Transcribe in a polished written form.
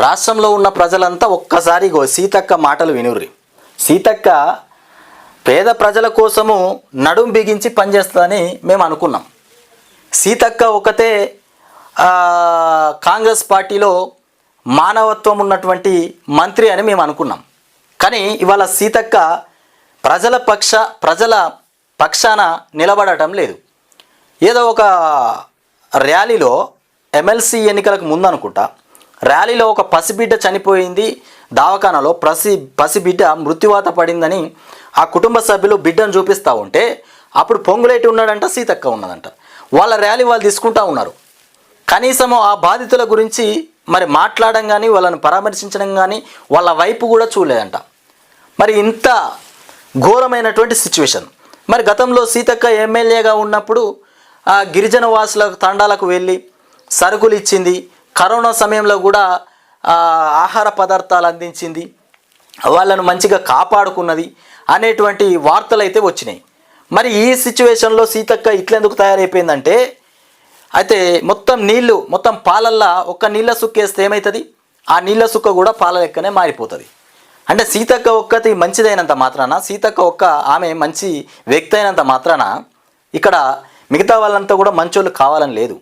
రాష్ట్రంలో ఉన్న ప్రజలంతా ఒక్కసారి సీతక్క మాటలు వినుర్రి. సీతక్క పేద ప్రజల కోసము నడుం బిగించి పనిచేస్తుందని మేము అనుకున్నాం. సీతక్క ఒకతే కాంగ్రెస్ పార్టీలో మానవత్వం ఉన్నటువంటి మంత్రి అని మేము అనుకున్నాం. కానీ ఇవాళ సీతక్క ప్రజల పక్షాన నిలబడటం లేదు. ఏదో ఒక ర్యాలీలో ఎమ్మెల్సీ ఎన్నికలకు ముందు అనుకుంటా ర్యాలీలో ఒక పసిబిడ్డ చనిపోయింది, దవాఖానాలో పసిబిడ్డ మృత్యువాత పడిందని ఆ కుటుంబ సభ్యులు బిడ్డను చూపిస్తూ ఉంటే అప్పుడు పొంగులేటి ఉన్నాడంట, సీతక్క ఉన్నదంట. వాళ్ళ ర్యాలీ వాళ్ళు తీసుకుంటూ ఉన్నారు. కనీసం ఆ బాధితుల గురించి మరి మాట్లాడడం కానీ వాళ్ళని పరామర్శించడం కానీ వాళ్ళ వైపు కూడా చూడలేదంట. మరి ఇంత ఘోరమైనటువంటి సిచ్యువేషన్. మరి గతంలో సీతక్క ఎమ్మెల్యేగా ఉన్నప్పుడు ఆ గిరిజన వాసుల తండాలకు వెళ్ళి సరుకులు ఇచ్చింది, కరోనా సమయంలో కూడా ఆహార పదార్థాలు అందించింది, వాళ్ళను మంచిగా కాపాడుకున్నది అనేటువంటి వార్తలు అయితే వచ్చినాయి. మరి ఈ సిచ్యువేషన్లో సీతక్క ఇట్లెందుకు తయారైపోయిందంటే, అయితే మొత్తం పాలల్లా ఒక్క నీళ్ళ సుక్క వేస్తే ఏమవుతుంది, ఆ నీళ్ళ సుక్క కూడా పాల లెక్కనే మారిపోతుంది. అంటే సీతక్క ఒక్కటి మంచిదైనంత మాత్రాన, సీతక్క ఆమె మంచి వ్యక్తి అయినంత మాత్రాన ఇక్కడ మిగతా వాళ్ళంతా కూడా మంచోళ్ళు కావాలని లేదు.